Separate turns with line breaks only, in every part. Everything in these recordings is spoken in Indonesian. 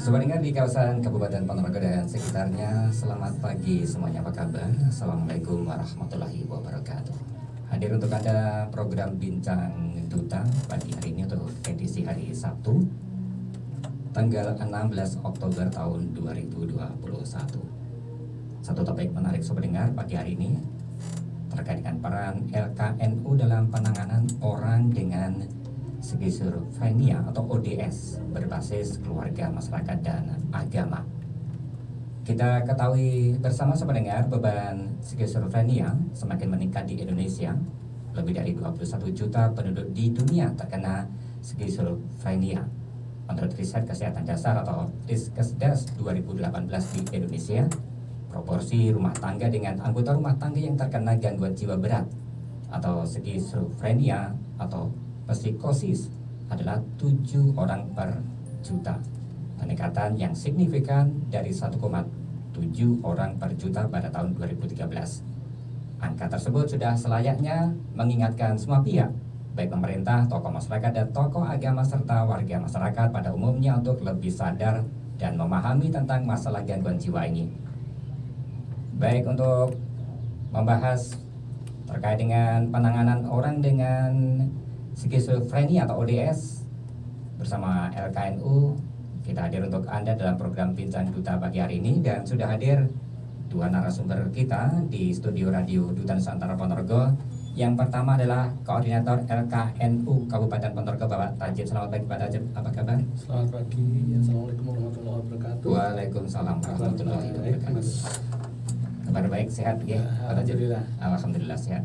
Sebenarnya di kawasan Kabupaten Ponorogo dan sekitarnya, selamat pagi semuanya, apa kabar? Assalamualaikum warahmatullahi wabarakatuh. Hadir untuk Anda program Bincang Duta pagi hari ini untuk edisi hari Sabtu, tanggal 16 Oktober tahun 2021. Satu topik menarik sobat dengar pagi hari ini terkait dengan peran LKNU dalam penanganan orang dengan skizofrenia atau ODS berbasis keluarga, masyarakat, dan agama. Kita ketahui bersama sobat dengar, beban skizofrenia semakin meningkat di Indonesia. Lebih dari 21 juta penduduk di dunia terkena skizofrenia. Menurut riset kesehatan dasar atau Riskesdas 2018 di Indonesia, proporsi rumah tangga dengan anggota rumah tangga yang terkena gangguan jiwa berat atau skizofrenia atau psikosis adalah 7 orang per juta. Peningkatan yang signifikan dari 1,7 orang per juta pada tahun 2013. Angka tersebut sudah selayaknya mengingatkan semua pihak, baik pemerintah, tokoh masyarakat, dan tokoh agama serta warga masyarakat pada umumnya untuk lebih sadar dan memahami tentang masalah gangguan jiwa ini. Baik, untuk membahas terkait dengan penanganan orang dengan skizofrenia atau ODS bersama LKNU, kita hadir untuk Anda dalam program Bincang Duta pagi hari ini, dan sudah hadir dua narasumber kita di studio radio Duta Nusantara Ponorogo. Yang pertama adalah Koordinator LKNU Kabupaten Ponorogo, Bapak Tajib. Selamat pagi Pak Tajib, apa kabar?
Selamat pagi, Assalamualaikum warahmatullahi wabarakatuh.
Waalaikumsalam warahmatullahi wabarakatuh. Kabar baik, sehat ya Pak Tajib?
Alhamdulillah.
Alhamdulillah sehat.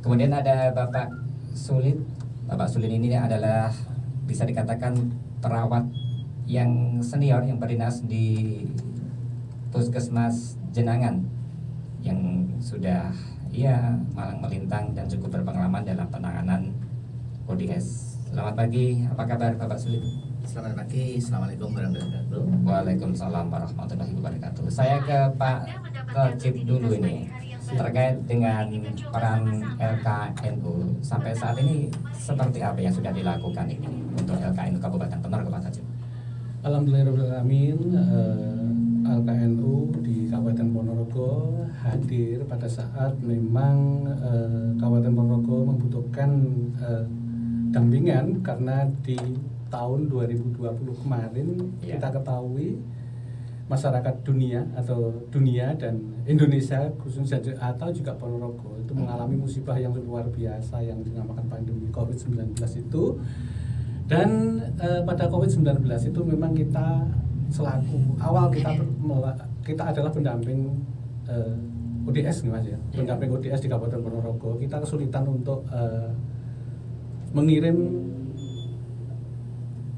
Kemudian ada Bapak Sulit. Bapak Sulit ini adalah bisa dikatakan perawat yang senior yang berdinas di Puskesmas Jenangan, yang sudah malang melintang dan cukup berpengalaman dalam penanganan ODS. Selamat pagi, apa kabar Bapak Sulit?
Selamat pagi, Assalamualaikum warahmatullahi wabarakatuh.
Waalaikumsalam warahmatullahi wabarakatuh. Saya ke Pak Tajib dulu ini terkait dengan peran LKNU sampai saat ini, seperti apa yang sudah dilakukan ini untuk LKNU Kabupaten Ponorogo, Pak Tajib?
Alhamdulillahirrahmanirrahim. LKNU di Kabupaten Ponorogo hadir pada saat memang Kabupaten Ponorogo membutuhkan dampingan, karena di tahun 2020 kemarin kita ketahui masyarakat dunia dan Indonesia khususnya atau juga Ponorogo itu mengalami musibah yang luar biasa yang dinamakan pandemi COVID-19 itu. Dan pada COVID-19 itu memang kita selaku awal kita adalah pendamping ODS nih Mas ya. Pendamping ODS di Kabupaten Ponorogo, kita kesulitan untuk mengirim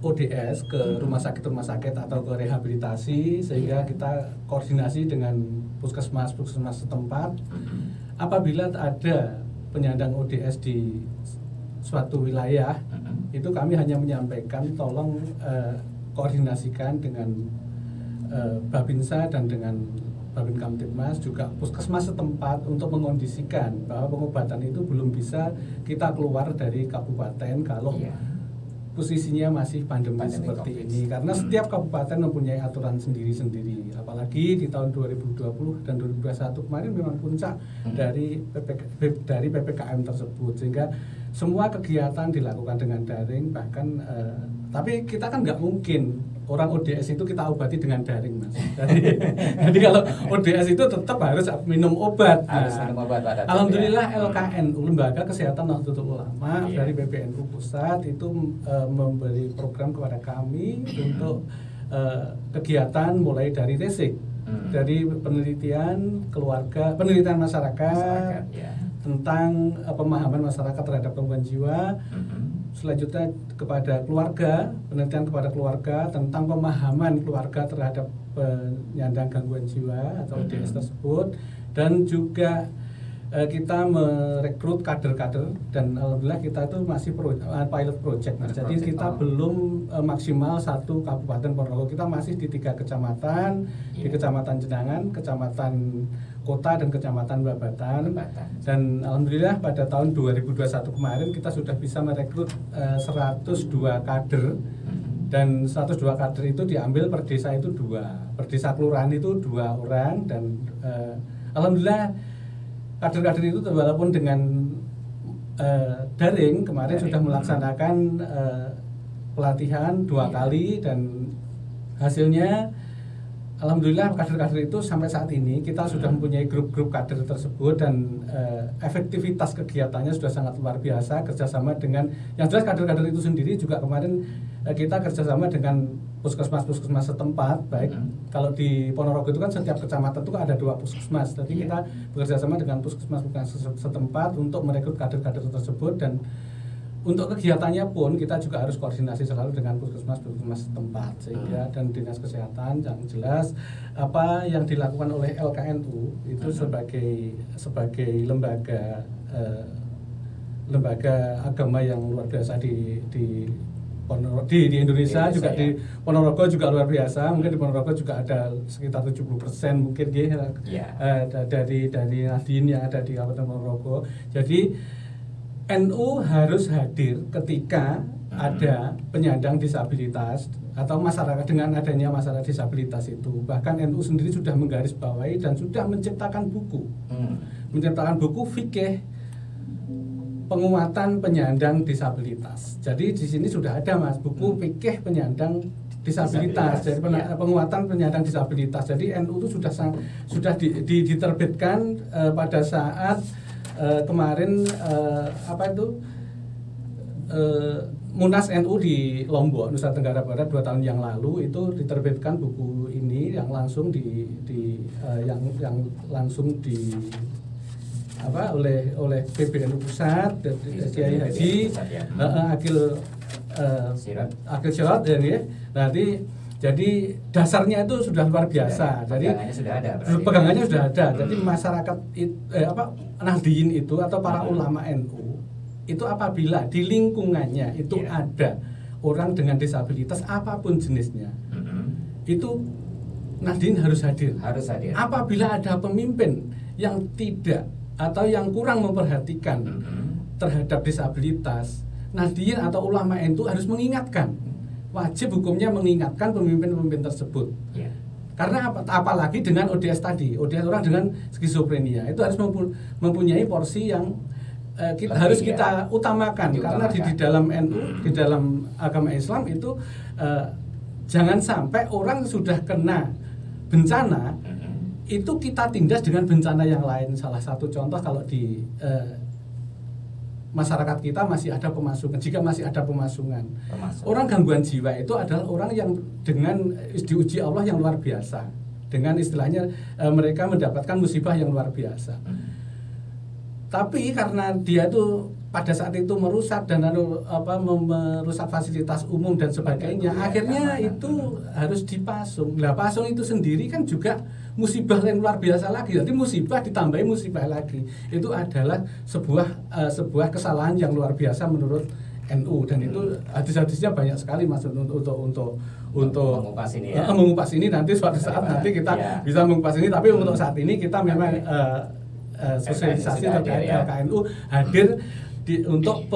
ODS ke rumah sakit atau ke rehabilitasi, sehingga kita koordinasi dengan puskesmas setempat. Apabila ada penyandang ODS di suatu wilayah, itu kami hanya menyampaikan tolong koordinasikan dengan Babinsa dan dengan Babin Kamtibmas, juga puskesmas setempat, untuk mengondisikan bahwa pengobatan itu belum bisa kita keluar dari kabupaten kalau posisinya masih pandemi seperti
COVID
ini, karena setiap kabupaten mempunyai aturan sendiri-sendiri. Apalagi di tahun 2020 dan 2021 kemarin memang puncak dari PPKM tersebut, sehingga semua kegiatan dilakukan dengan daring. Bahkan tapi kita kan nggak mungkin orang ODS itu kita obati dengan daring, Mas. Jadi kalau ODS itu tetap harus minum obat. Alhamdulillah LKNU, Lembaga Kesehatan Nahdlatul Ulama dari PBNU Pusat itu memberi program kepada kami untuk kegiatan mulai dari resik, dari penelitian keluarga, penelitian masyarakat tentang pemahaman masyarakat terhadap gangguan jiwa. Selanjutnya kepada keluarga, penelitian kepada keluarga tentang pemahaman keluarga terhadap penyandang gangguan jiwa atau ODS tersebut, dan juga kita merekrut kader-kader, dan alhamdulillah kita itu masih pilot project, Mas. Jadi kita belum maksimal satu kabupaten Ponorogo, kita masih di 3 kecamatan, di Kecamatan Jenangan, Kecamatan Kota, dan Kecamatan Babatan. Dan alhamdulillah pada tahun 2021 kemarin kita sudah bisa merekrut 102 kader Dan 102 kader itu diambil per desa itu 2, per desa kelurahan itu 2 orang, dan alhamdulillah kader-kader itu walaupun dengan daring kemarin sudah melaksanakan pelatihan 2 kali, dan hasilnya alhamdulillah kader-kader itu sampai saat ini kita sudah mempunyai grup-grup kader tersebut, dan efektivitas kegiatannya sudah sangat luar biasa, kerjasama dengan yang jelas kader-kader itu sendiri juga kemarin kita kerjasama dengan puskesmas setempat, baik kalau di Ponorogo itu kan setiap kecamatan itu ada 2 puskesmas, jadi kita bekerja sama dengan puskesmas setempat untuk merekrut kader-kader tersebut, dan untuk kegiatannya pun kita juga harus koordinasi selalu dengan puskesmas setempat, sehingga dan dinas kesehatan yang jelas apa yang dilakukan oleh LKNU itu sebagai lembaga agama yang luar biasa di Indonesia, juga ya. Di Ponorogo juga luar biasa, mungkin di Ponorogo juga ada sekitar 70% mungkin dari Nahdien yang ada di Kabupaten Ponorogo. Jadi NU harus hadir ketika ada penyandang disabilitas atau masyarakat, dengan adanya masalah disabilitas itu. Bahkan NU sendiri sudah menggarisbawahi dan sudah menciptakan buku, fikih penguatan penyandang disabilitas. Jadi di sini sudah ada Mas buku fikih penyandang disabilitas, jadi penguatan penyandang disabilitas. Jadi NU itu sudah diterbitkan pada saat kemarin Munas NU di Lombok, Nusa Tenggara Barat 2 tahun yang lalu itu diterbitkan buku ini yang langsung oleh PBNU Pusat, Kiai Haji Akil Sirot ya. Jadi dasarnya itu sudah luar biasa. Jadi pegangannya sudah ada. Jadi masyarakat Nahdien itu atau para ulama NU itu apabila di lingkungannya itu ada orang dengan disabilitas apapun jenisnya, itu Nahdien harus hadir. Apabila ada pemimpin yang tidak atau yang kurang memperhatikan terhadap disabilitas, Nahdien atau ulama NU harus mengingatkan. Wajib hukumnya mengingatkan pemimpin-pemimpin tersebut. Karena apalagi dengan ODS tadi, ODS orang dengan skizofrenia itu harus mempunyai porsi yang harus kita utamakan. Karena di dalam NU, di dalam agama Islam itu jangan sampai orang sudah kena bencana itu kita tindas dengan bencana yang lain. Salah satu contoh kalau di masyarakat kita masih ada pemasungan. Jika masih ada pemasungan, orang gangguan jiwa itu adalah orang yang dengan diuji Allah yang luar biasa. Dengan istilahnya mereka mendapatkan musibah yang luar biasa. Tapi karena dia itu pada saat itu merusak dan merusak fasilitas umum dan sebagainya, akhirnya itu harus dipasung. Nah, pasung itu sendiri kan juga musibah yang luar biasa lagi. Jadi musibah ditambahi musibah lagi. Itu adalah sebuah kesalahan yang luar biasa menurut NU, dan itu hadis-hadisnya banyak sekali Mas untuk mengupas ini nanti suatu saat nanti kita bisa mengupas ini, tapi untuk saat ini kita memang sosialisasi terkait LKNU hadir untuk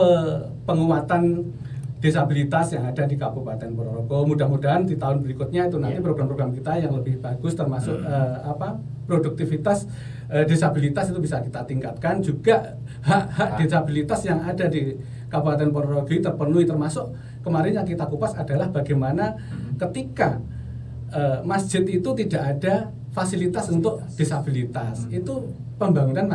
penguatan disabilitas yang ada di Kabupaten Ponorogo. Mudah-mudahan di tahun berikutnya itu nanti program-program kita yang lebih bagus, termasuk produktivitas disabilitas itu bisa kita tingkatkan, juga hak-hak disabilitas yang ada di Kabupaten Ponorogo terpenuhi, termasuk kemarin yang kita kupas adalah bagaimana ketika masjid itu tidak ada fasilitas untuk disabilitas, itu pembangunan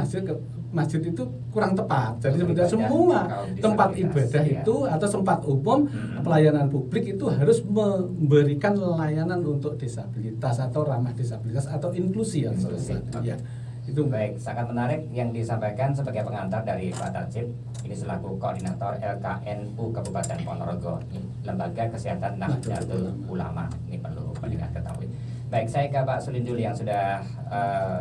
masjid itu kurang tepat. Jadi sebenarnya semua tempat ibadah itu atau tempat umum pelayanan publik itu harus memberikan layanan untuk disabilitas atau ramah disabilitas atau inklusi yang selesai. Ya, itu
baik, sangat menarik yang disampaikan sebagai pengantar dari Pak Tajib. Ini selaku koordinator LKNU Kabupaten Ponorogo, Lembaga Kesehatan Nahdlatul Ulama. Ini perlu pendengar ketahui. Baik, saya ke Pak Sulindul yang sudah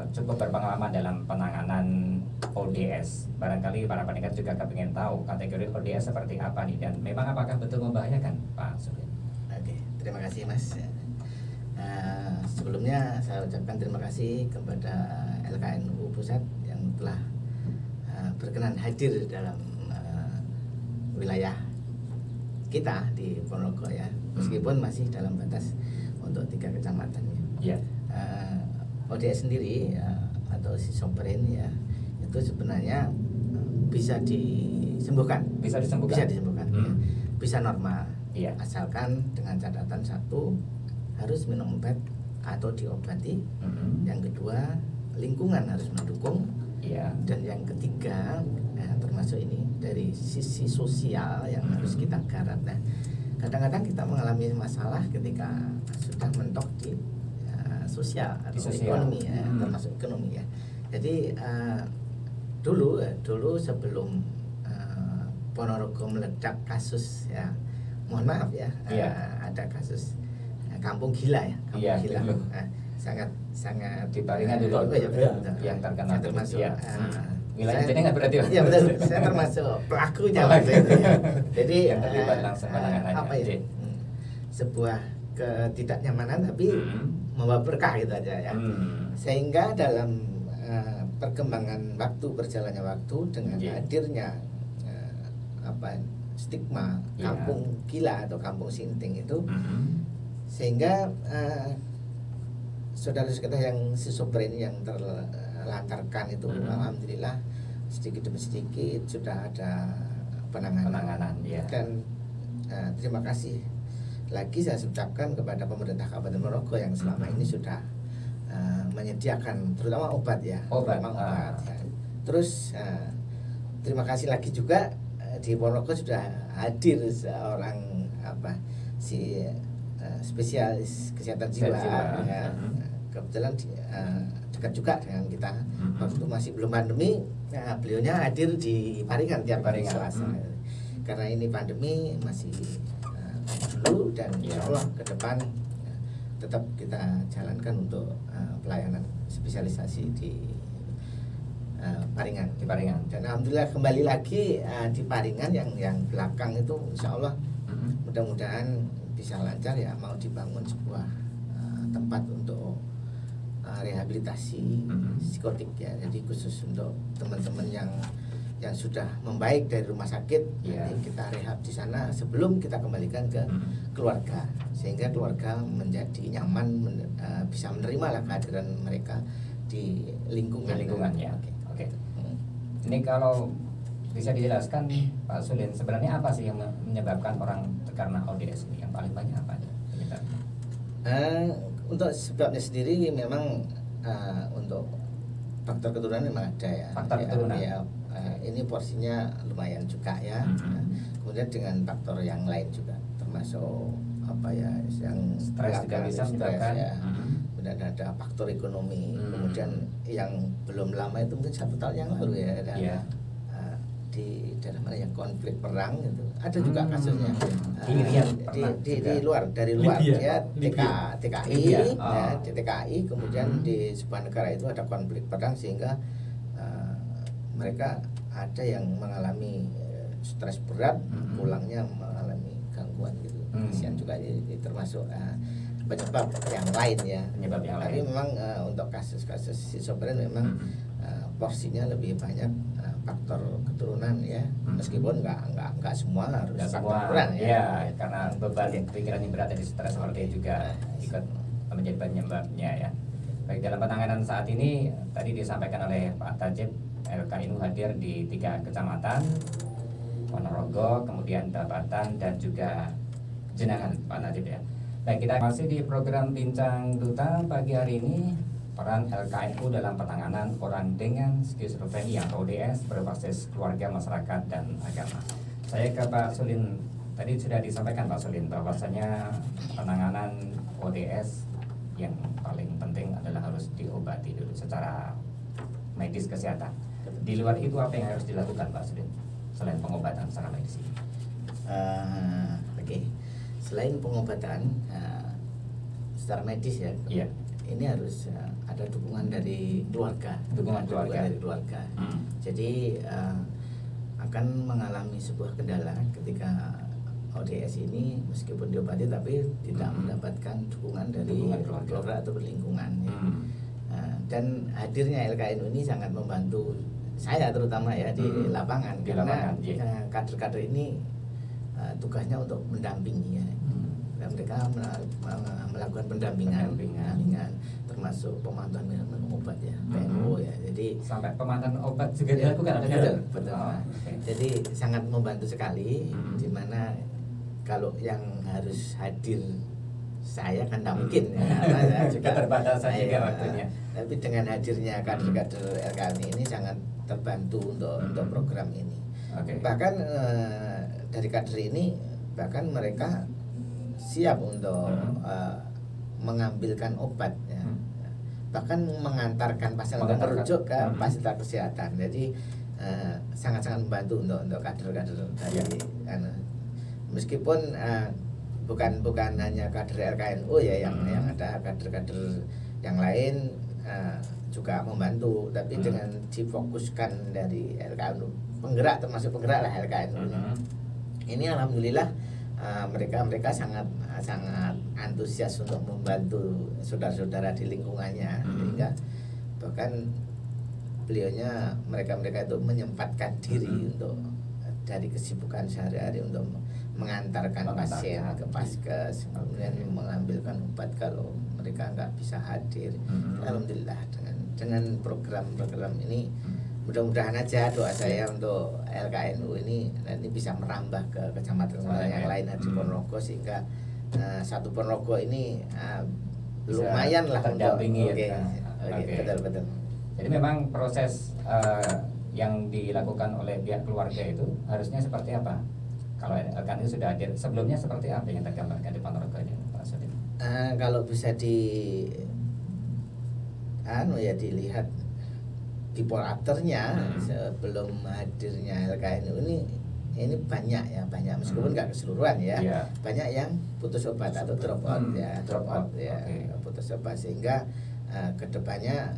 cukup berpengalaman dalam penanganan ODS. Barangkali para pendengar juga kepingin tahu kategori ODS seperti apa nih, dan memang apakah betul membahayakan, Pak Sulindul?
Oke, terima kasih Mas. Sebelumnya saya ucapkan terima kasih kepada LKNU Pusat yang telah berkenan hadir dalam wilayah kita di Ponorogo ya, meskipun masih dalam batas untuk 3 kecamatan ya. ODS sendiri ya, atau schizofren ya, itu sebenarnya bisa disembuhkan.
Bisa disembuhkan.
Bisa disembuhkan. Ya. Bisa normal.
Iya.
Asalkan dengan catatan satu, harus minum obat atau diobati. Yang kedua, lingkungan harus mendukung.
Iya.
Dan yang ketiga, termasuk ini dari sisi sosial yang harus kita garap. Nah, kadang-kadang kita mengalami masalah ketika sudah mentok di sosial atau ekonomi ya, termasuk ekonomi ya. Jadi dulu sebelum Ponorogo meledak kasus ya, mohon maaf ya, ada kasus kampung gila ya, kampung gila. Sangat
di Paringan dulu yang terkenal
termasuk
wilayah ini nggak berarti?
Iya betul, saya termasuk pelakunya waktu itu ya. Jadi
yang terlibat langsung
apa ya? Sebuah ketidaknyamanan tapi membawa berkah gitu aja ya. Sehingga dalam perkembangan waktu, berjalannya waktu dengan hadirnya stigma kampung gila atau kampung sinting itu, sehingga saudara-saudara yang schizofren yang terlantarkan itu alhamdulillah sedikit demi sedikit sudah ada penanganan
ya.
Dan terima kasih lagi saya ucapkan kepada pemerintah Kabupaten Ponorogo yang selama ini sudah menyediakan terutama obat ya,
obat.
Ya. Terus terima kasih lagi juga di Ponorogo sudah hadir seorang spesialis kesehatan jiwa. Ya. Kebetulan dekat juga dengan kita waktu masih belum pandemi. Nah, beliaunya hadir di Paringan tiap hari Selasa. Karena ini pandemi masih dulu dan insya Allah ke depan tetap kita jalankan untuk pelayanan spesialisasi di Paringan.
Di Paringan.
Dan alhamdulillah kembali lagi di Paringan yang belakang itu insya Allah mudah-mudahan bisa lancar ya, mau dibangun sebuah tempat untuk rehabilitasi psikotik ya. Jadi khusus untuk teman-teman yang sudah membaik dari rumah sakit, nanti kita rehab di sana sebelum kita kembalikan ke keluarga, sehingga keluarga menjadi nyaman, bisa menerima lah kehadiran mereka di lingkungannya.
Oke. Ini kalau bisa dijelaskan Pak Sulin, sebenarnya apa sih yang menyebabkan orang karena ODS ini yang paling banyak apa penyebabnya?
Untuk sebabnya sendiri memang untuk faktor keturunan memang ada ya.
Faktor keturunan.
Ya, ini porsinya lumayan juga ya. Kemudian dengan faktor yang lain juga, termasuk yang
stres juga bisa menyebabkan.
Ya. Kemudian ada faktor ekonomi. Kemudian yang belum lama itu mungkin 1 tahun yang lalu ya ada di daerah mana yang konflik perang itu ada juga kasusnya di luar ya TKI ya, di TKI kemudian di sebuah negara itu ada konflik perang sehingga mereka ada yang mengalami stres berat, pulangnya mengalami gangguan gitu. Kasihan juga ini termasuk penyebab yang lain ya. Tapi memang untuk kasus-kasus schizofren memang porsinya lebih banyak faktor keturunan ya, meskipun nggak semua harus faktor keturunan
ya, karena beban pikiran yang berat dari stres seperti juga ikut menjadi penyebabnya ya. Baik, dalam penanganan saat ini tadi disampaikan oleh Pak Tajib, LKNU hadir di 3 kecamatan, Ponorogo, kemudian Dabatan dan juga Jenangan, Pak Najib ya. Baik, kita masih di program Bincang Duta pagi hari ini. Peran LKNU dalam penanganan orang dengan skizofrenia atau ODS berbasis keluarga, masyarakat, dan agama. Saya ke Pak Sulin, tadi sudah disampaikan Pak Sulin bahwasanya penanganan ODS yang paling penting adalah harus diobati dulu secara medis kesehatan. Di luar itu apa yang harus dilakukan Pak Sulin selain pengobatan secara medis ini?
Oke. Selain pengobatan secara medis ya, ini harus ada dukungan dari keluarga.
Dukungan
dari keluarga. Jadi akan mengalami sebuah kendala ketika ODS ini meskipun diobati tapi tidak mendapatkan dukungan dari keluarga atau lingkungan. Ya. Dan hadirnya LKNU ini sangat membantu saya terutama ya di lapangan, karena kader-kader ini tugasnya untuk mendampingi ya. Mereka melakukan pendampingan termasuk pemantauan minum obat ya, PNO ya. Jadi
sampai pemantauan obat juga dilakukan.
Betul. Jadi sangat membantu sekali, di mana kalau yang harus hadir saya kan tidak mungkin ya,
juga terbatasan juga waktunya.
Tapi dengan hadirnya kader-kader LKN ini sangat terbantu untuk program ini. Bahkan dari kader ini bahkan mereka siap untuk mengambilkan obat ya. Bahkan mengantarkan pasien untuk merujuk ke fasilitas kesehatan. Jadi sangat-sangat membantu untuk kader-kader dari meskipun bukan hanya kader LKNU ya yang ada kader-kader yang lain juga membantu, tapi dengan difokuskan dari LKNU penggerak, termasuk penggerak lah LKNU ini alhamdulillah mereka sangat antusias untuk membantu saudara-saudara di lingkungannya, sehingga bahkan beliaunya mereka itu menyempatkan diri untuk dari kesibukan sehari-hari untuk mengantarkan pasien ke paskes, kemudian mengambilkan obat kalau mereka nggak bisa hadir. Alhamdulillah dengan program-program ini mudah-mudahan aja doa saya untuk LKNU ini nanti bisa merambah ke kecamatan yang lain di Ponorogo, sehingga satu Ponorogo ini lumayan lah
mendampingi.
Betul.
Jadi memang proses yang dilakukan oleh pihak keluarga itu harusnya seperti apa? Kalau LKNU sudah hadir, sebelumnya seperti apa yang tergambarkan di Ponorogo ini, Pak Sudin?
Kalau bisa dilihat before afternya sebelum hadirnya LKNU ini banyak meskipun nggak keseluruhan ya, banyak yang putus obat atau drop out putus obat, sehingga kedepannya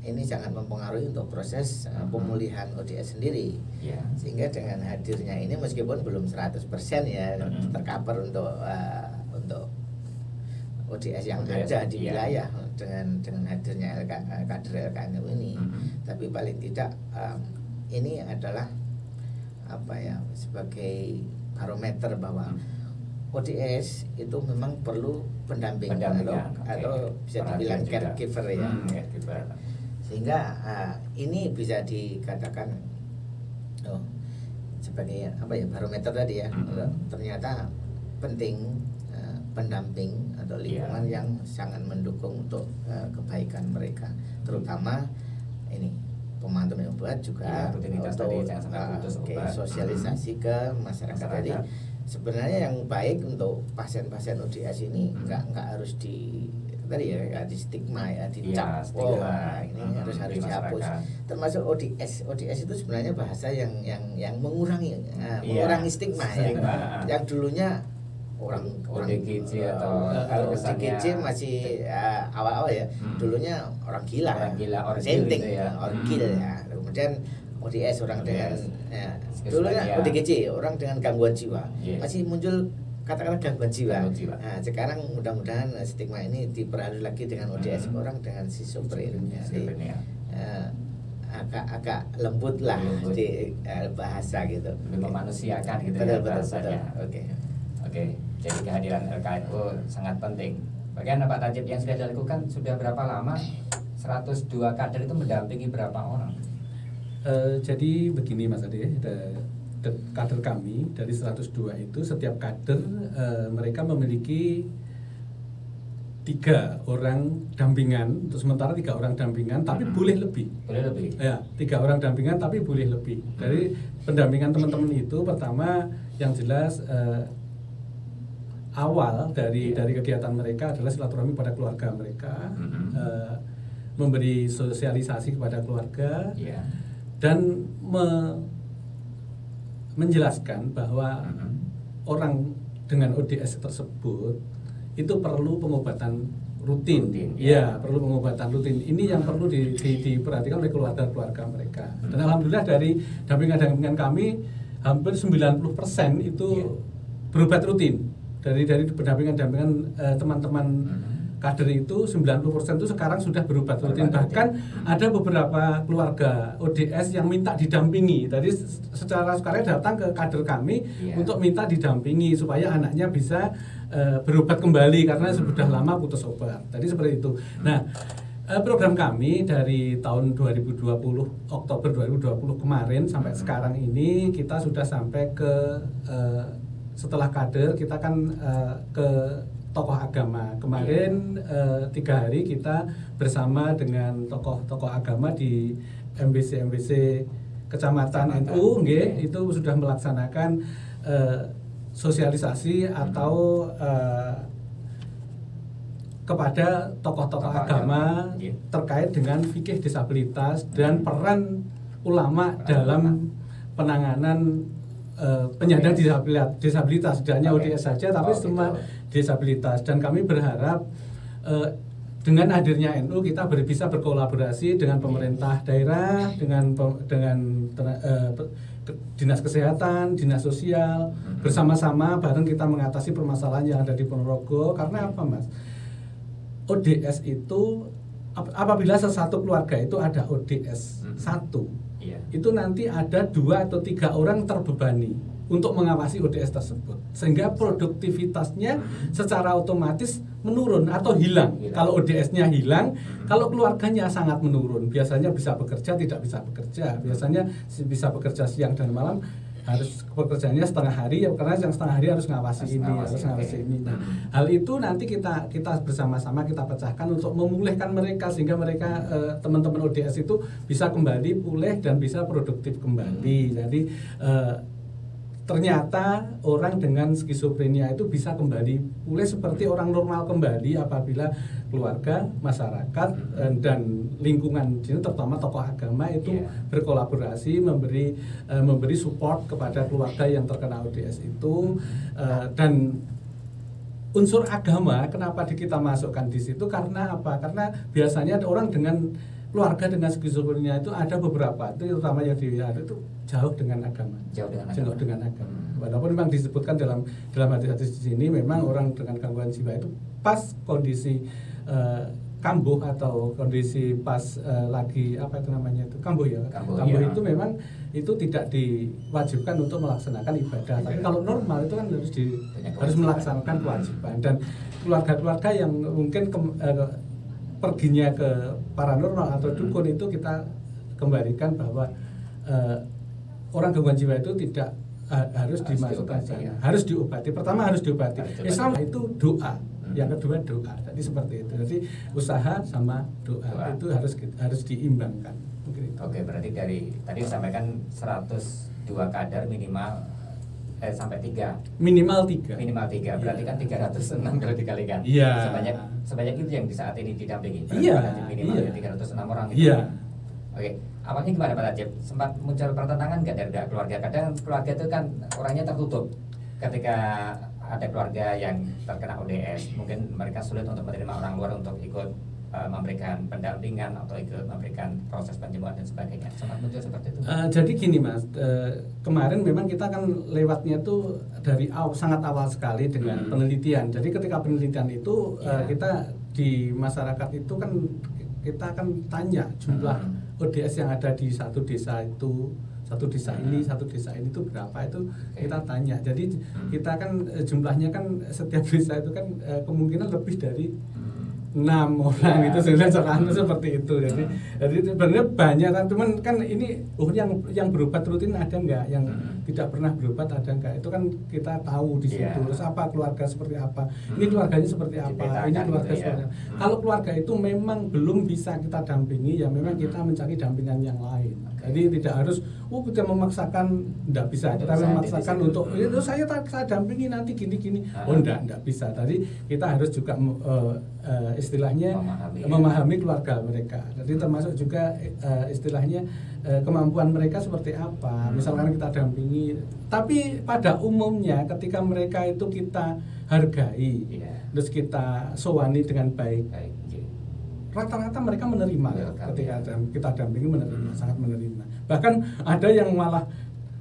ini sangat mempengaruhi untuk proses pemulihan ODS sendiri. Sehingga dengan hadirnya ini meskipun belum 100% ya tercover untuk ODS yang ada di wilayah dengan hadirnya kader LKNU ini, tapi paling tidak ini adalah sebagai barometer bahwa ODS itu memang perlu pendamping atau bisa dibilang caregiver ya. Sehingga ini bisa dikatakan sebagai barometer tadi ya. Ternyata penting pendamping atau lingkungan yang sangat mendukung untuk kebaikan mereka, terutama ini pemantau minum obat juga untuk sosialisasi ke masyarakat. Jadi sebenarnya yang baik untuk pasien-pasien ODS ini nggak harus di stigma ya, dicap ini harus dihapus. Termasuk ODS itu sebenarnya bahasa yang mengurangi stigma ya. Yang dulunya orang
ODGJ atau
kalau ODGJ masih awal-awal ya, dulunya orang gila senting ya, orgil ya. Kemudian ODS orang dengan dulunya ODGJ orang dengan gangguan jiwa, masih muncul kata-kata gangguan jiwa. Nah, sekarang mudah-mudahan stigma ini diperhalus lagi dengan ODS orang dengan schizophrenia. Agak lembut lah di bahasa gitu,
lebih memanusiakan gitu.
Betul.
Oke, jadi kehadiran LKNU sangat penting. Bagaimana Pak Tajib yang sudah dilakukan sudah berapa lama? 102 kader itu mendampingi berapa orang?
Jadi begini Mas Ade, kader kami dari 102 itu setiap kader mereka memiliki 3 orang dampingan, untuk sementara 3 orang dampingan, tapi boleh lebih. Ya, 3 orang dampingan tapi boleh lebih. Dari pendampingan teman-teman itu, pertama yang jelas awal dari kegiatan mereka adalah silaturahmi pada keluarga mereka, memberi sosialisasi kepada keluarga, dan menjelaskan bahwa orang dengan ODS tersebut itu perlu pengobatan rutin. Perlu pengobatan rutin. Ini yang perlu diperhatikan oleh keluarga mereka. Dan alhamdulillah dari dampingan kami hampir 90% itu berobat rutin. Dari pendampingan teman-teman kader itu 90% itu sekarang sudah berobat rutin. Bahkan ada beberapa keluarga ODS yang minta didampingi. Tadi secara sukarela datang ke kader kami untuk minta didampingi supaya anaknya bisa berobat kembali karena sudah lama putus obat. Tadi seperti itu. Nah, program kami dari tahun 2020 Oktober 2020 kemarin sampai sekarang ini kita sudah sampai ke setelah kader kita kan ke tokoh agama. Kemarin 3 hari kita bersama dengan tokoh-tokoh agama di MBC Kecamatan NU, itu sudah melaksanakan sosialisasi atau kepada tokoh-tokoh agama terkait dengan fikih disabilitas dan peran ulama dalam penanganan penyandang disabilitas, tidak hanya ODS saja tapi semua disabilitas. Dan kami berharap dengan hadirnya NU kita bisa berkolaborasi dengan pemerintah daerah, dengan dinas kesehatan, dinas sosial, bersama-sama bareng kita mengatasi permasalahan yang ada di Ponorogo. Karena apa, Mas? ODS itu apabila satu keluarga itu ada ODS satu, itu nanti ada 2 atau 3 orang terbebani untuk mengawasi ODS tersebut, sehingga produktivitasnya secara otomatis menurun atau hilang. Kalau ODS-nya hilang, kalau keluarganya sangat menurun, biasanya bisa bekerja, tidak bisa bekerja, biasanya bisa bekerja siang dan malam, harus pekerjaannya setengah hari, karena yang setengah hari harus ngawasi ini. Nah, hal itu nanti kita bersama-sama kita pecahkan untuk memulihkan mereka sehingga mereka teman-teman ODS itu bisa kembali pulih dan bisa produktif kembali. Jadi ternyata orang dengan skizofrenia itu bisa kembali pulih seperti orang normal kembali apabila keluarga, masyarakat dan lingkungan, terutama tokoh agama itu berkolaborasi memberi support kepada keluarga yang terkena ODS itu. Dan unsur agama kenapa kita masukkan di situ, karena apa? Karena biasanya ada orang dengan keluarga dengan skizofrenia itu ada beberapa, itu terutama yang dilihat itu jauh dengan agama. Walaupun memang disebutkan dalam hadis-hadis di sini memang orang dengan gangguan jiwa itu pas kondisi kambuh atau kondisi pas lagi apa itu namanya itu kambuh itu memang itu tidak diwajibkan untuk melaksanakan ibadah. Tapi kalau normal itu kan harus melaksanakan kewajiban. Dan keluarga-keluarga yang mungkin perginya ke paranormal atau dukun itu kita kembalikan bahwa orang gangguan jiwa itu tidak harus dimasukkan sana, harus diobati. Pertama harus diobati. Islam itu doa, yang kedua doa. Jadi seperti itu. Jadi usaha sama doa. Itu harus diimbangkan.
Oke, berarti dari tadi disampaikan 102 kader minimal sampai 3. Minimal 3. Berarti kan 306 kalau dikalikan. Sebanyak itu yang di saat ini didampingi. Minimal 306 orang itu. Oke, awalnya gimana Pak Najib? Sempat muncul pertentangan nggak dari keluarga? Kadang keluarga itu kan orangnya tertutup. Ketika ada keluarga yang terkena ODS, mungkin mereka sulit untuk menerima orang luar untuk ikut memberikan pendampingan atau ikut memberikan proses penyembuhan dan sebagainya. Sempat muncul seperti itu.
Jadi gini Mas, kemarin memang kita kan lewatnya tuh dari sangat awal sekali dengan penelitian. Jadi ketika penelitian itu kita di masyarakat itu kan kita akan tanya jumlah ODS yang ada di satu desa itu, satu desa ini itu berapa, itu kita tanya. Jadi kita kan jumlahnya kan setiap desa itu kan kemungkinan lebih dari 6 orang itu sudah seperti itu. Jadi sebenarnya banyak kan, cuman kan ini yang berobat rutin ada enggak, yang tidak pernah berobat ada enggak, itu kan kita tahu di situ. Terus apa keluarga seperti apa, ini keluarganya seperti apa, ini keluarga seperti apa. Kalau keluarga itu memang belum bisa kita dampingi, ya memang kita mencari dampingan yang lain. Jadi tidak harus kita memaksakan, enggak bisa. Kita memaksakan untuk itu saya dampingi nanti gini-gini. Enggak bisa. Tadi kita harus juga istilahnya memahami keluarga mereka. Jadi termasuk juga istilahnya kemampuan mereka seperti apa. Misalkan kita dampingi, tapi pada umumnya ketika mereka itu kita hargai, terus kita sowani dengan baik, rata-rata mereka menerima ketika kita dampingi, sangat menerima. Bahkan ada yang malah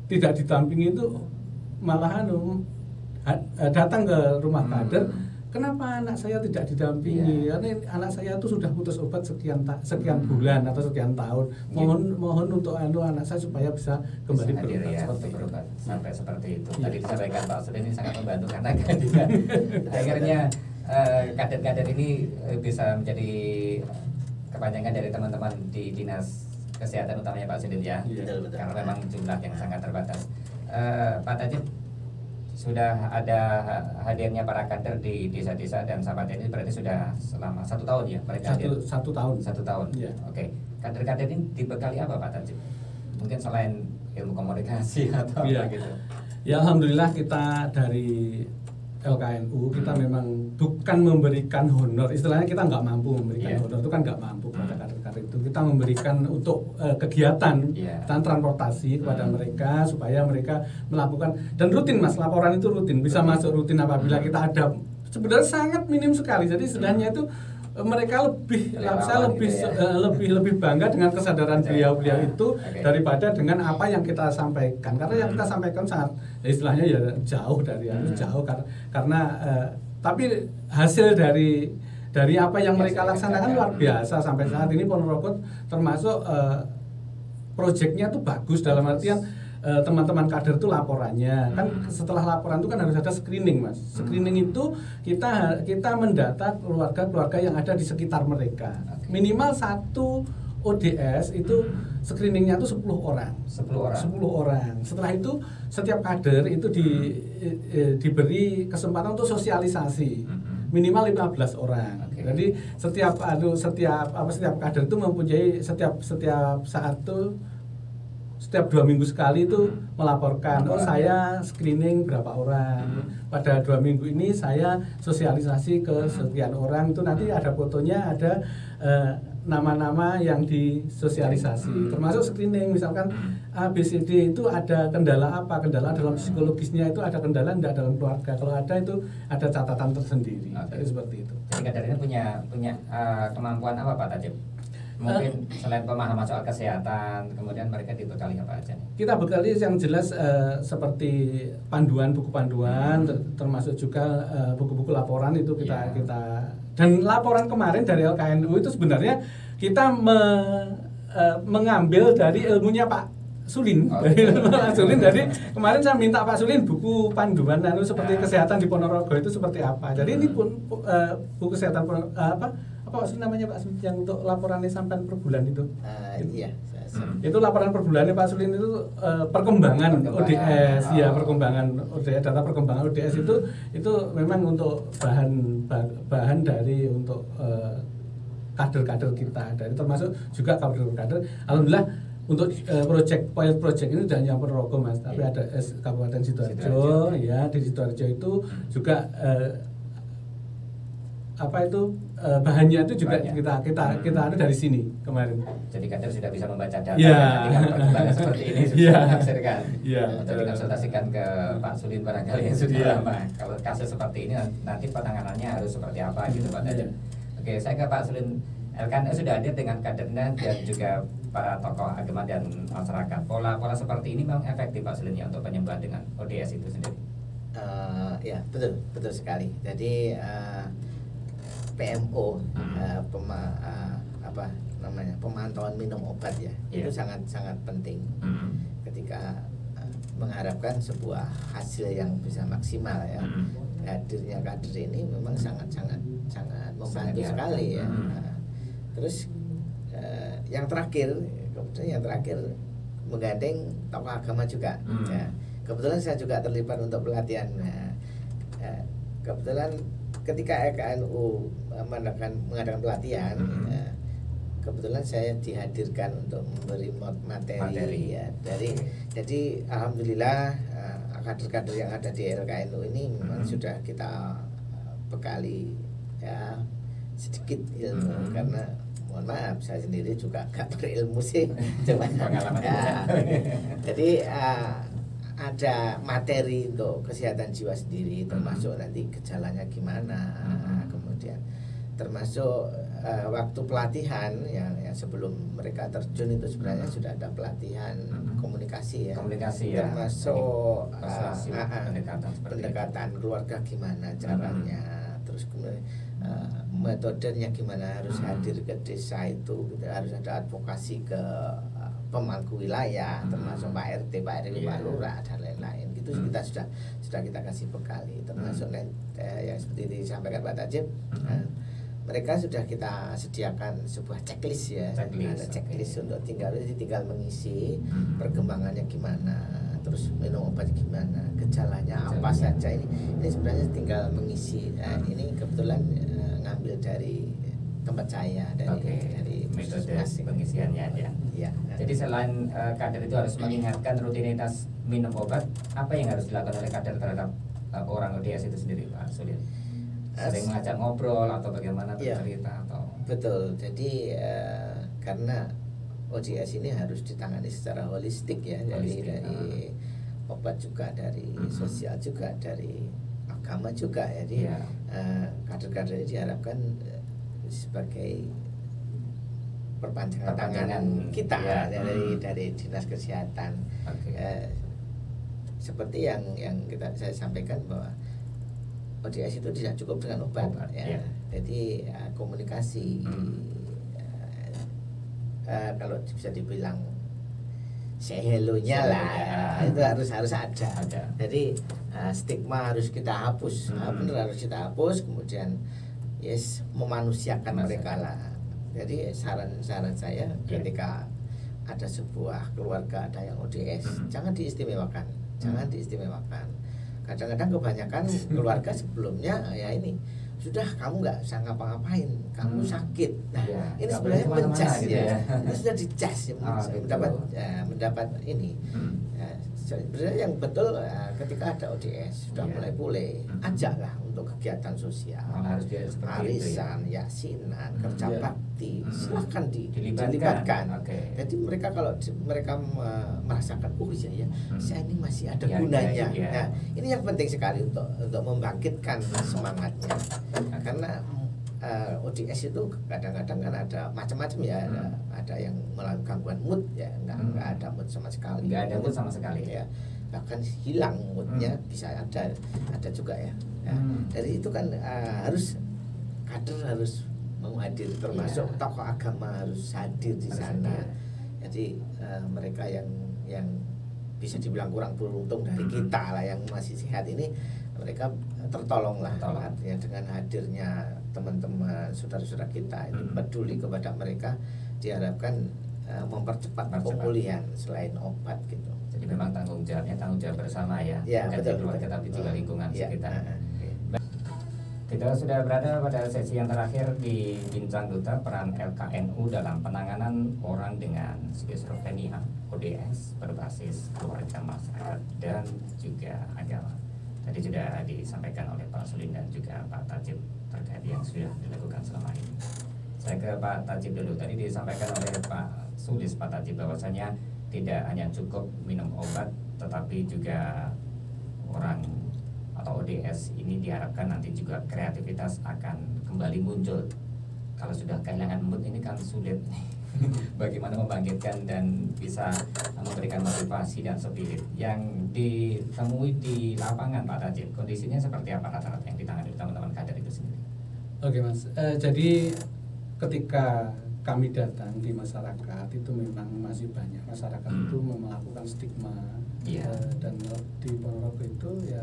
tidak didampingi itu malah datang ke rumah kader kenapa anak saya tidak didampingi? Karena anak saya itu sudah putus obat sekian bulan atau sekian tahun. Mohon untuk anak saya supaya bisa kembali berobat seperti
berobat sampai seperti itu.
Ya.
Tadi disampaikan Pak Sulin ini sangat membantu karena akhirnya kader-kader ini bisa menjadi kepanjangan dari teman-teman di dinas kesehatan utamanya Pak Sulin ya.
Betul.
Karena memang jumlah yang sangat terbatas. Pak Tajib, sudah ada hadirnya para kader di desa-desa dan sahabat ini berarti sudah selama 1 tahun ya mereka hadir?
1 tahun.
1 tahun.
Ya.
Oke. Kader-kader ini dibekali apa Pak Tajib? Mungkin selain ilmu komunikasi atau
ya.
apa gitu?
Ya alhamdulillah kita dari LKNU kita memang bukan memberikan honor, istilahnya kita nggak mampu memberikan honor, itu kan nggak mampu pada kader-kader itu. Kita memberikan untuk kegiatan dan transportasi kepada mereka supaya mereka melakukan, dan rutin Mas, laporan itu rutin, bisa masuk rutin apabila kita ada, sebenarnya sangat minim sekali. Jadi sebenarnya itu mereka lebih bangga dengan kesadaran beliau itu daripada dengan apa yang kita sampaikan, karena yang kita sampaikan sangat istilahnya ya jauh dari jauh karena tapi hasil dari apa yang mereka laksanakan luar biasa. Sampai saat ini Ponorogo termasuk proyeknya tuh bagus dalam artian teman-teman kader itu laporannya kan setelah laporan itu kan harus ada screening Mas. Screening itu kita mendata keluarga-keluarga yang ada di sekitar mereka. Minimal 1 ODS itu screeningnya itu 10 orang. 10 orang. Setelah itu setiap kader itu diberi kesempatan untuk sosialisasi. Minimal 15 orang. Jadi setiap kader itu mempunyai setiap saat itu setiap 2 minggu sekali itu melaporkan, saya screening berapa orang, pada 2 minggu ini saya sosialisasi ke sekian orang, itu nanti ada fotonya, ada nama-nama yang disosialisasi, termasuk screening, misalkan ABCD itu ada kendala apa, kendala dalam psikologisnya itu ada kendala enggak dalam keluarga, kalau ada itu ada catatan tersendiri. Jadi seperti itu.
Jadi kader ini punya kemampuan apa Pak Tajib? Mungkin selain pemahaman soal kesehatan, kemudian mereka dibekali apa aja?
Kita bekali yang jelas seperti buku panduan, termasuk juga buku-buku laporan itu kita dan laporan kemarin dari LKNU itu sebenarnya kita mengambil dari ilmunya Pak Sulin. Pak Sulin, jadi kemarin saya minta Pak Sulin buku panduan seperti kesehatan di Ponorogo itu seperti apa. Jadi ini pun buku kesehatan apa sih namanya Pak Sulin yang untuk laporannya sampai per bulan itu? Itu laporan per bulannya Pak Sulin itu perkembangan ODS, perkembangan ODS, data perkembangan ODS itu memang untuk bahan dari untuk kader-kader kita, dari termasuk juga kader-kader. Alhamdulillah untuk pilot project ini tidak hanya Ponorogo Mas, tapi ada Kabupaten Sidoarjo ya, di Sidoarjo itu juga bahannya itu juga kita ada dari sini kemarin.
Jadi kader sudah bisa membaca data dengan perkembangan seperti ini sudah menafsirkan untuk dikonsultasikan ke Pak Sulin barangkali yang sudah lama. Kalau kasus seperti ini nanti penanganannya harus seperti apa gitu Pak Tajib. Oke, saya ke Pak Sulin. LKNU sudah hadir dengan kadernya dan juga para tokoh agama dan masyarakat. Pola seperti ini memang efektif Pak Sulin ya untuk penyembuhan dengan ODS itu sendiri.
Ya betul sekali. Jadi PMO pemantauan minum obat ya, itu sangat penting ketika mengharapkan sebuah hasil yang bisa maksimal ya. Hadirnya kader ini memang sangat membantu sekali ya. Terus yang terakhir menggandeng tokoh agama juga. Ya. Kebetulan saya juga terlibat untuk pelatihan. Kebetulan ketika LKNU mengadakan pelatihan, kebetulan saya dihadirkan untuk memberi materi. Ya. Jadi alhamdulillah kader-kader yang ada di LKNU ini memang sudah kita bekali ya sedikit ilmu, karena mohon maaf saya sendiri juga gak berilmu sih, cuma pengalaman ya. Jadi ada materi untuk kesehatan jiwa sendiri, termasuk nanti gejalanya gimana, kemudian termasuk waktu pelatihan yang sebelum mereka terjun itu sebenarnya sudah ada pelatihan komunikasi ya, termasuk pendekatan keluarga gimana caranya, terus kemudian metodenya gimana, harus hadir ke desa itu, gitu. Harus ada advokasi ke pemangku wilayah, termasuk Pak RT, Pak RW, Pak Lurah dan lain-lain. Gitu kita sudah kita kasih bekali, termasuk yang seperti disampaikan Pak Tajib. Mereka sudah kita sediakan sebuah checklist ya, ada checklist untuk tinggal mengisi perkembangannya gimana, terus minum obat gimana, gejalanya apa saja, ini sebenarnya tinggal mengisi. Nah, ini kebetulan ngambil dari tempat saya, dari
metode pengisiannya aja.
Ya.
Jadi selain kader itu harus mengingatkan rutinitas minum obat, apa yang harus dilakukan oleh kader terhadap orang ODS itu sendiri, Pak Sulit? Sering mengajak ngobrol atau bagaimana bercerita atau?
Betul. Jadi karena ODS ini harus ditangani secara holistik ya, dari obat juga, dari sosial juga, dari agama juga. Jadi kader-kader ini diharapkan sebagai perpanjangan tangan kita dari dinas kesehatan. Seperti yang saya sampaikan bahwa ODS itu tidak cukup dengan obat ya. Jadi komunikasi kalau bisa dibilang say hello-nya lah itu harus ada. Jadi stigma harus kita hapus, benar harus kita hapus, kemudian memanusiakan mereka lah. Jadi saran saya ketika ada sebuah keluarga ada yang ODS, jangan diistimewakan. Kadang-kadang kebanyakan keluarga sebelumnya ya ini sudah, kamu nggak usah ngapa-ngapain, kamu sakit. Nah, ini sebenarnya mencas ya. Ini sudah dicas ya, mendapat ini. Sebenarnya yang betul ketika ada ODS sudah mulai pulih, ajaklah untuk kegiatan sosial, arisan, yasinan, kerja bakti, silahkan dilibatkan. Jadi mereka kalau mereka merasakan iya ya, saya ini masih ada gunanya. Nah, ini yang penting sekali untuk membangkitkan semangatnya. Karena ODS itu kadang-kadang kan ada macam-macam ya, ada yang melalui gangguan mood ya, nggak ada mood sama sekali, ya, bahkan hilang moodnya, bisa ada juga ya. Dari itu kan kader harus menghadiri, termasuk tokoh agama harus hadir di sana. Jadi mereka yang bisa dibilang kurang beruntung dari kita lah yang masih sehat ini, mereka tertolong lah artinya dengan hadirnya teman-teman saudara-saudara kita ini peduli kepada mereka, diharapkan mempercepat pemulihan selain obat gitu.
Jadi memang tanggung jawab bersama ya,
betul,
keluarga tapi juga lingkungan sekitar. Kita sudah berada pada sesi yang terakhir di Bincang Duta, peran LKNU dalam penanganan orang dengan skizofrenia ODS berbasis keluarga, masyarakat dan juga agama. Tadi sudah disampaikan oleh Pak Sulit dan juga Pak Tajib terkait yang sudah dilakukan selama ini. Saya ke Pak Tajib dulu. Tadi disampaikan oleh Pak Sulis, Pak Tajib, bahwasanya tidak hanya cukup minum obat, tetapi juga orang atau ODS ini diharapkan nanti juga kreativitas akan kembali muncul. Kalau sudah kehilangan mood ini kan sulit bagaimana membangkitkan dan bisa memberikan motivasi dan spirit yang ditemui di lapangan, Pak Tajib. Kondisinya seperti apa rata-rata yang ditangani teman-teman kader itu sendiri?
Oke Mas, jadi ketika kami datang di masyarakat itu memang masih banyak masyarakat itu melakukan stigma, dan di Ponorogo itu ya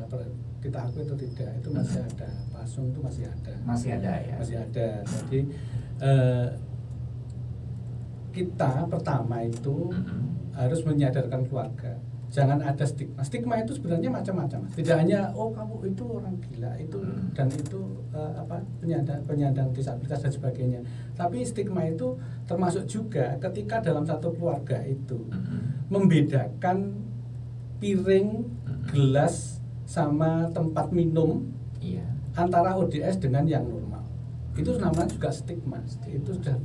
kita akui itu tidak, itu masih ada, Pasung itu masih ada ya, masih ada. Jadi kita pertama itu harus menyadarkan keluarga, jangan ada stigma. Stigma itu sebenarnya macam-macam, tidak hanya kamu itu orang gila itu dan itu penyandang disabilitas dan sebagainya. Tapi stigma itu termasuk juga ketika dalam satu keluarga itu membedakan piring, gelas sama tempat minum antara ODS dengan yang normal. Itu namanya juga stigma. Itu sudah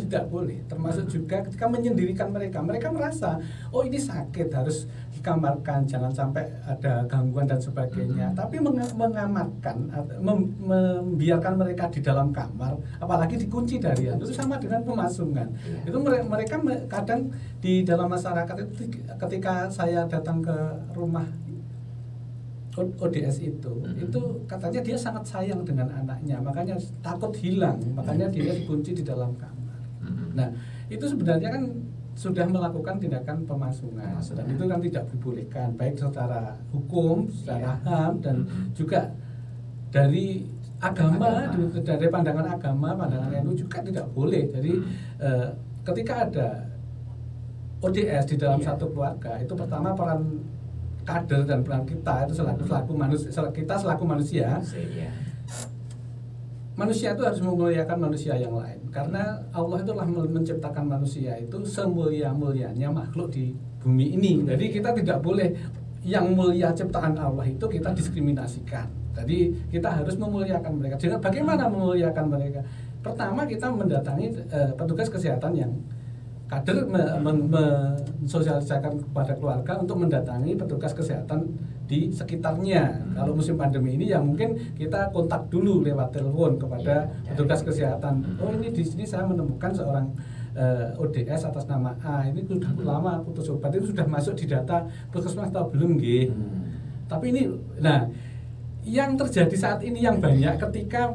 tidak boleh. Termasuk juga ketika menyendirikan mereka merasa ini sakit, harus dikamarkan, jangan sampai ada gangguan dan sebagainya. Tapi mengamarkan, membiarkan mereka di dalam kamar, apalagi dikunci dari itu sama dengan pemasungan. Itu mereka kadang di dalam masyarakat itu, ketika saya datang ke rumah ODS itu katanya dia sangat sayang dengan anaknya, makanya takut hilang, makanya dia dikunci di dalam kamar. Nah, itu sebenarnya kan sudah melakukan tindakan pemasungan, dan itu kan tidak dibolehkan, baik secara hukum, secara HAM, dan juga dari agama, dari pandangan agama, pandangan NU juga tidak boleh. Jadi ketika ada ODS di dalam satu keluarga, itu pertama peran kader dan peran kita itu selaku manusia, manusia itu harus memuliakan manusia yang lain, karena Allah itu telah menciptakan manusia itu semulia-mulianya makhluk di bumi ini. Jadi kita tidak boleh yang mulia ciptaan Allah itu kita diskriminasikan. Jadi kita harus memuliakan mereka. Jadi bagaimana memuliakan mereka? Pertama kita mendatangi petugas kesehatan yang kader mensosialisasikan kepada keluarga untuk mendatangi petugas kesehatan di sekitarnya. Kalau musim pandemi ini ya mungkin kita kontak dulu lewat telepon kepada petugas kesehatan. Oh, ini di sini saya menemukan seorang ODS atas nama A. Ini sudah lama putus obat, itu sudah masuk di data puskesmas atau belum, nggih. Tapi ini, nah, yang terjadi saat ini yang banyak ketika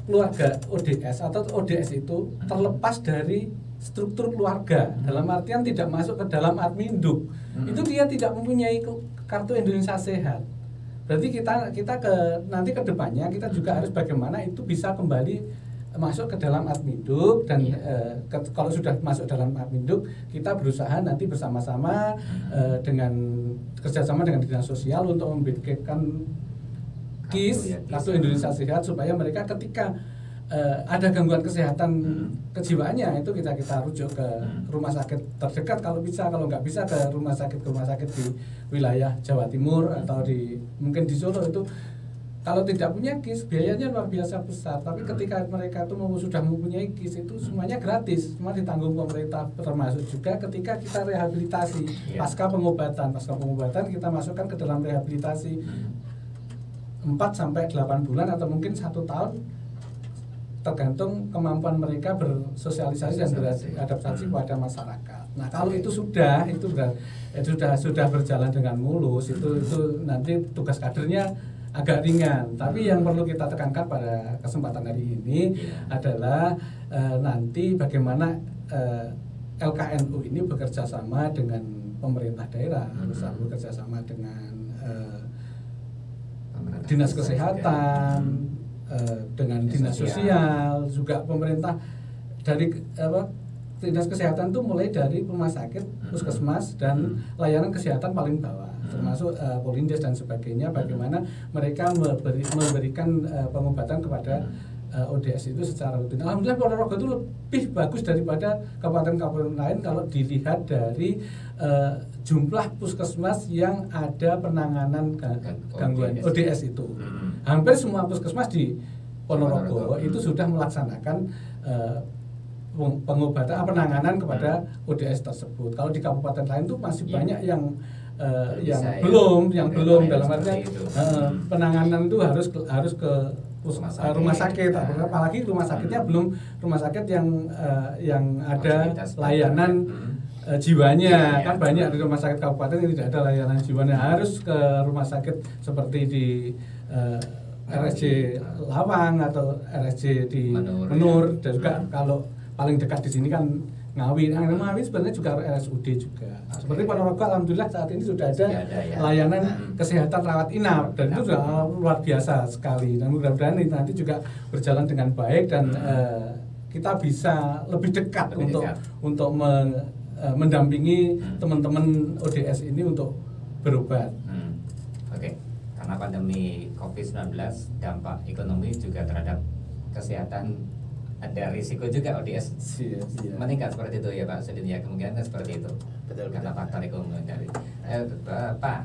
keluarga ODS atau ODS itu terlepas dari struktur keluarga, dalam artian tidak masuk ke dalam adminduk. Itu dia tidak mempunyai kartu Indonesia Sehat. Berarti kita nanti ke depannya kita juga harus bagaimana itu bisa kembali masuk ke dalam adminduk, dan kalau sudah masuk dalam adminduk kita berusaha nanti bersama-sama dengan kerjasama dengan dinas sosial untuk membuatkan kartu Indonesia Sehat, supaya mereka ketika ada gangguan kesehatan kejiwaannya itu kita rujuk ke rumah sakit terdekat kalau bisa, kalau nggak bisa ke rumah sakit di wilayah Jawa Timur atau mungkin di Solo. Itu kalau tidak punya KIS biayanya luar biasa besar, tapi ketika mereka itu sudah mempunyai KIS itu semuanya gratis, semua ditanggung pemerintah, termasuk juga ketika kita rehabilitasi pasca pengobatan kita masukkan ke dalam rehabilitasi 4 sampai 8 bulan atau mungkin 1 tahun, tergantung kemampuan mereka bersosialisasi dan beradaptasi pada masyarakat. Nah, kalau itu sudah berjalan dengan mulus, itu nanti tugas kadernya agak ringan. Tapi yang perlu kita tekankan pada kesempatan hari ini adalah nanti bagaimana LKNU ini bekerja sama dengan pemerintah daerah, bekerja sama dengan dinas kesehatan, dengan dinas sosial, juga pemerintah dari dinas kesehatan itu mulai dari rumah sakit, puskesmas, dan layanan kesehatan paling bawah, termasuk Polindes dan sebagainya. Bagaimana mereka memberikan pengobatan kepada ODS itu secara rutin. Alhamdulillah Ponorogo itu lebih bagus daripada kabupaten-kabupaten lain kalau dilihat dari jumlah puskesmas yang ada penanganan gangguan ODS itu. Hampir semua puskesmas di Ponorogo itu sudah melaksanakan pengobatan, penanganan kepada ODS tersebut. Kalau di kabupaten lain itu masih banyak yang belum dalam artian penanganan itu harus ke rumah sakit, apalagi rumah sakitnya belum rumah sakit yang ada layanan jiwanya. Kan banyak di rumah sakit kabupaten yang tidak ada layanan jiwanya, harus ke rumah sakit seperti di RSJ Lawang atau RSJ di Menur, dan juga kalau paling dekat di sini kan Ngawi. Ngawi sebenarnya juga RSUD juga. Seperti Ponorogo, alhamdulillah saat ini sudah ada layanan kesehatan rawat inap, dan itu sudah luar biasa sekali. Dan mudah-mudahan nanti juga berjalan dengan baik, dan kita bisa lebih dekat untuk mendampingi teman-teman ODS ini untuk berobat.
Oke. Karena pandemi COVID-19, dampak ekonomi juga terhadap kesehatan, ada risiko juga ODS meningkat seperti itu ya Pak Sudin, ya kemungkinan seperti itu. Betul, karena faktor ekonomi dari Pak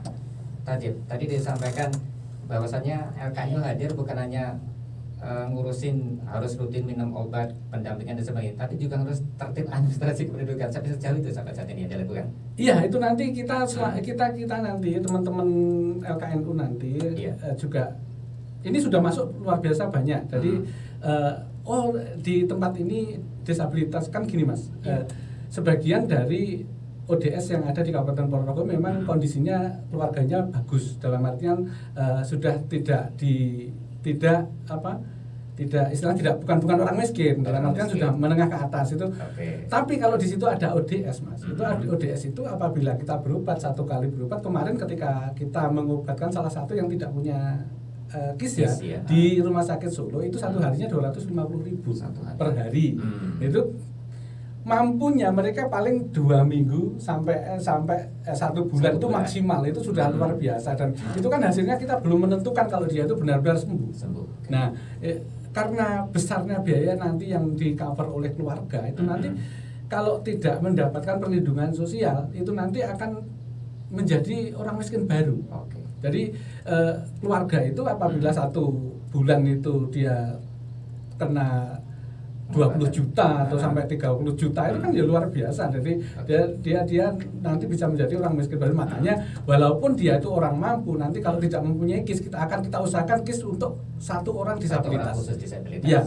tadi disampaikan bahwasannya LKNU hadir bukan hanya ngurusin harus rutin minum obat, pendampingan dan sebagainya, tapi juga harus tertib administrasi kependudukan. Sampai sejauh itu sampai saat ini yang dilakukan. Iya, itu nanti kita nanti teman-teman LKNU nanti juga ini sudah masuk luar biasa banyak. Jadi di tempat ini disabilitas kan gini Mas, sebagian dari
ODS yang ada di Kabupaten Ponorogo memang kondisinya keluarganya bagus, dalam artian sudah tidak istilahnya bukan orang miskin, dalam artian sudah menengah ke atas itu. Tapi kalau di situ ada ODS, Mas, itu ODS itu apabila kita berobat, satu kali berobat, kemarin ketika kita mengobatkan salah satu yang tidak punya KIS ya, di Rumah Sakit Solo itu satu harinya 250.000 per hari. Itu mampunya mereka paling 2 minggu sampai 1 bulan itu maksimal, itu sudah luar biasa. Dan itu kan hasilnya kita belum menentukan kalau dia itu benar-benar sembuh. Nah, karena besarnya biaya nanti yang di cover oleh keluarga itu nanti kalau tidak mendapatkan perlindungan sosial itu nanti akan menjadi orang miskin baru. Jadi keluarga itu apabila 1 bulan itu dia kena 20 juta atau sampai 30 juta itu kan ya luar biasa. Jadi dia nanti bisa menjadi orang miskin baru. Makanya walaupun dia itu orang mampu, nanti kalau tidak mempunyai KIS, kita usahakan KIS untuk 1 orang disabilitas.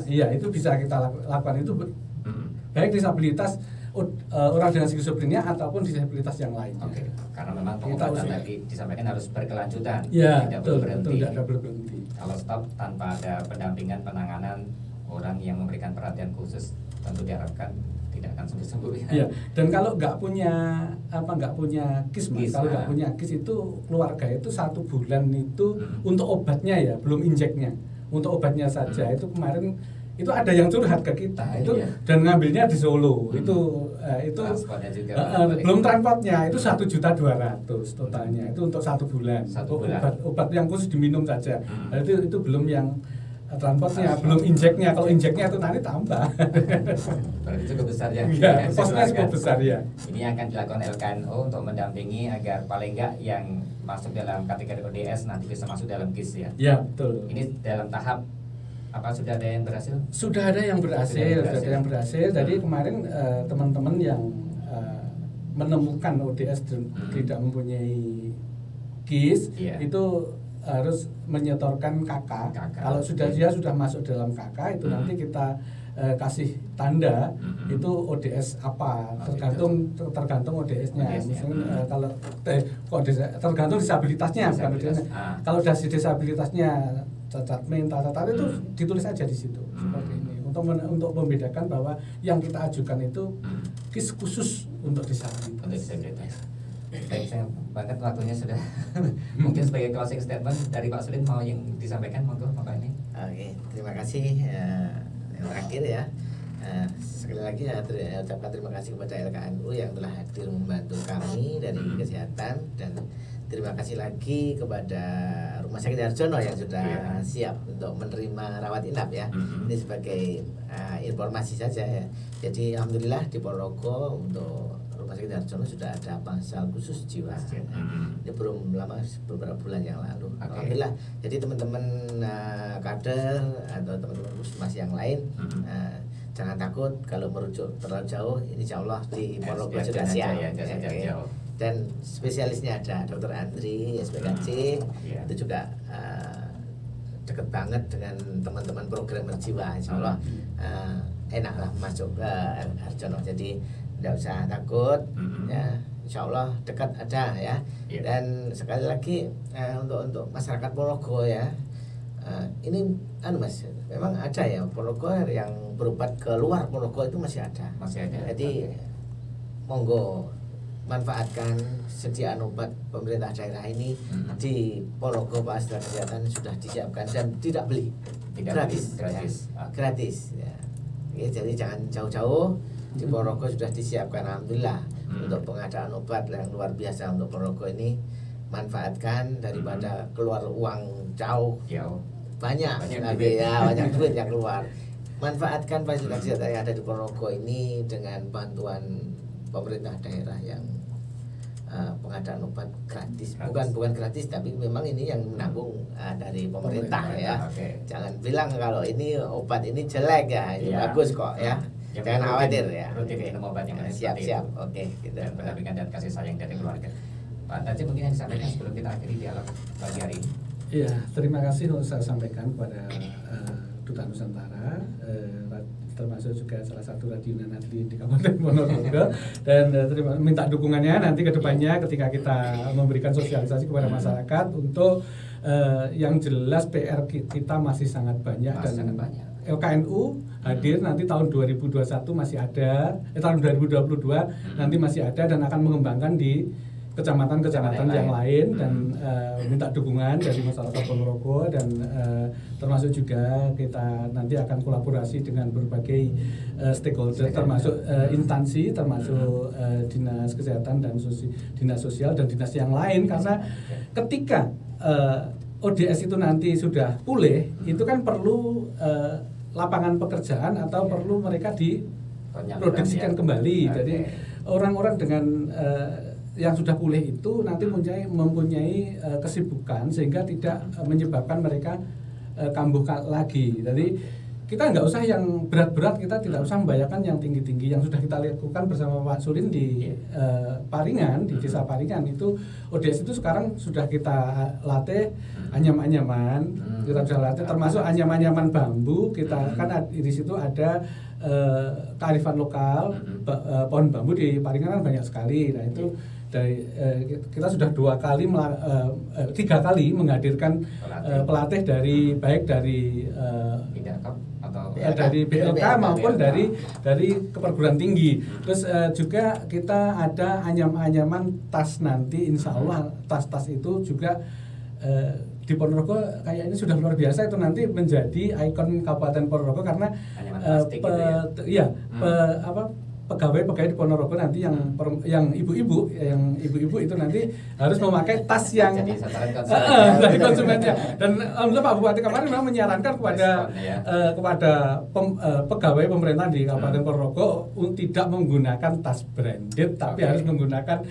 Iya, itu bisa kita lakukan itu baik disabilitas orang dengan skizofrenia ataupun disabilitas yang lain.
Karena memang pengobatan tadi disampaikan harus berkelanjutan,
tidak
boleh
berhenti.
Kalau stop tanpa ada pendampingan penanganan orang yang memberikan perhatian khusus, tentu diharapkan tidak akan sembuh-sembuh.
Iya. Dan kalau nggak punya KIS, Mas, kalau nggak punya KIS itu keluarga itu 1 bulan itu untuk obatnya ya, belum injeknya, untuk obatnya saja itu kemarin itu ada yang curhat ke kita itu dan ngambilnya di Solo itu belum transportnya itu 1.200.000 totalnya itu untuk 1 bulan. Obat yang khusus diminum saja. Itu belum yang transportnya, belum injeknya. Kalau injeknya itu nanti tambah.
Berarti cukup besar ya.
Iya, kosnya cukup besar ya.
Ini akan dilakukan LKNO untuk mendampingi agar paling enggak yang masuk dalam kategori ODS nanti bisa masuk dalam KIS ya.
Iya, betul.
Ini dalam tahap apa, sudah ada yang berhasil?
Sudah ada yang berhasil. Jadi kemarin teman-teman yang menemukan ODS dan tidak mempunyai KIS itu harus menyetorkan KK. Kalau dia sudah masuk dalam KK itu nanti kita kasih tanda itu ODS apa, tergantung ODS-nya. Misalnya kalau tergantung disabilitasnya, bukan ODS-nya. Kalau dari disabilitasnya cacat mental, itu ditulis aja di situ seperti ini untuk membedakan bahwa yang kita ajukan itu KIS khusus untuk disabilitas.
Baik, saya banget waktunya sudah. Mungkin sebagai closing statement dari Pak Sulin mau yang disampaikan, monggo Pak ini.
Terima kasih. Yang terakhir ya, sekali lagi ucapkan terima kasih kepada LKNU yang telah hadir membantu kami dari kesehatan, dan terima kasih lagi kepada Rumah Sakit Harjono yang sudah siap untuk menerima rawat inap ya. Ini sebagai informasi saja ya. Jadi alhamdulillah di Ponorogo untuk Rumah Sakit Harjono sudah ada pasal khusus jiwa. Ini belum lama, beberapa bulan yang lalu. Alhamdulillah. Jadi teman-teman kader atau teman-teman puskesmas yang lain jangan takut kalau merujuk terlalu jauh. Insya Allah di Ponorogo sudah siap. Dan spesialisnya ada Dr. Andri SPKC, itu juga deket banget dengan teman-teman programmer jiwa. Insya Allah enaklah masuk ke Harjono. Jadi tidak usah takut, ya, insya Allah dekat ada ya. Dan sekali lagi untuk masyarakat Ponorogo ya, ini Mas, memang ada ya Ponorogo yang berobat ke luar Ponorogo itu masih ada. Jadi monggo manfaatkan sediaan obat pemerintah daerah ini. Di Ponorogo fasilitas kesehatan sudah disiapkan dan tidak beli, gratis ya. Jadi jangan jauh-jauh, di Ponorogo sudah disiapkan alhamdulillah untuk pengadaan obat yang luar biasa untuk Ponorogo ini. Manfaatkan daripada keluar uang jauh banyak duit yang keluar. Manfaatkan fasilitas kesehatan yang ada di Ponorogo ini dengan bantuan pemerintah daerah yang pengadaan obat gratis. Bukan gratis, tapi memang ini yang menanggung dari pemerintah ya. Jangan bilang kalau ini obat ini jelek ya, ini bagus kok ya. Jangan khawatir ya.
Rutin minum obat yang
siap. Oke, gitu.
Dan pendampingan dan kasih sayang dari keluarga. Pak Taji, mungkin yang disampaikan sebelum kita akhiri dialog pagi hari ini.
Iya, terima kasih saya sampaikan kepada Duta Nusantara, termasuk juga salah satu radio Nadli di Kabupaten Ponorogo, dan minta dukungannya nanti ke depannya ketika kita memberikan sosialisasi kepada masyarakat untuk yang jelas PR kita masih sangat banyak dan LKNU hadir nanti tahun 2021 masih ada, tahun 2022 nanti masih ada dan akan mengembangkan di kecamatan-kecamatan yang lain dan minta dukungan dari masyarakat Ponorogo dan termasuk juga kita nanti akan kolaborasi dengan berbagai stakeholder termasuk instansi termasuk dinas kesehatan dan dinas sosial dan dinas yang lain, karena ketika ODS itu nanti sudah pulih itu kan perlu lapangan pekerjaan atau perlu mereka diproduksikan kembali. Jadi orang-orang dengan yang sudah pulih itu nanti mempunyai kesibukan sehingga tidak menyebabkan mereka kambuh lagi. Jadi kita nggak usah yang berat-berat, kita tidak usah membayarkan yang tinggi-tinggi. Yang sudah kita lakukan bersama Pak Sulin di Paringan, di Desa Paringan itu ODS itu sekarang sudah kita latih anyam-anyaman, kita sudah latih termasuk anyam-anyaman bambu. Kita kan di situ ada kearifan lokal, pohon bambu di Paringan kan banyak sekali. Nah itu dari kita sudah 3 kali menghadirkan pelatih dari baik dari dari BLK maupun dari keperguruan tinggi. Terus juga kita ada anyam-anyaman tas nanti, insya Allah tas-tas itu juga di Ponorogo kayaknya sudah luar biasa, itu nanti menjadi ikon Kabupaten Ponorogo karena pegawai-pegawai di Ponorogo nanti yang ibu-ibu itu nanti harus memakai tas yang dari konsumennya. Dan alhamdulillah Pak Bupati kemarin memang menyarankan kepada pegawai pemerintah di Kabupaten Ponorogo tidak menggunakan tas branded, tapi harus menggunakan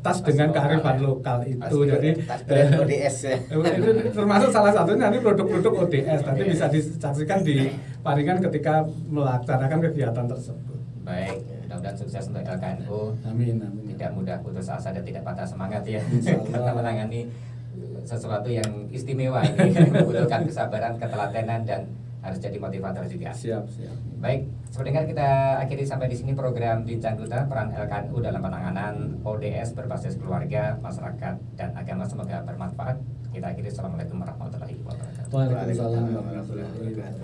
tas dengan kearifan lokal itu. Jadi
tas brand ODS
itu termasuk salah satunya nanti produk-produk ODS nanti bisa disaksikan di Paringan ketika melaksanakan kegiatan tersebut.
Baik, mudah-mudahan sukses untuk LKNU.
Amin.
Tidak mudah putus asa dan tidak patah semangat ya. Karena menangani sesuatu yang istimewa ini membutuhkan kesabaran, ketelatenan dan harus jadi motivator juga.
Siap.
Baik, sebenarnya kita akhiri sampai di sini program Bincang Duta peran LKNU dalam penanganan ODS berbasis keluarga, masyarakat dan agama. Semoga bermanfaat. Kita akhiri. Assalamualaikum warahmatullahi wabarakatuh.
Waalaikumsalam warahmatullahi wabarakatuh.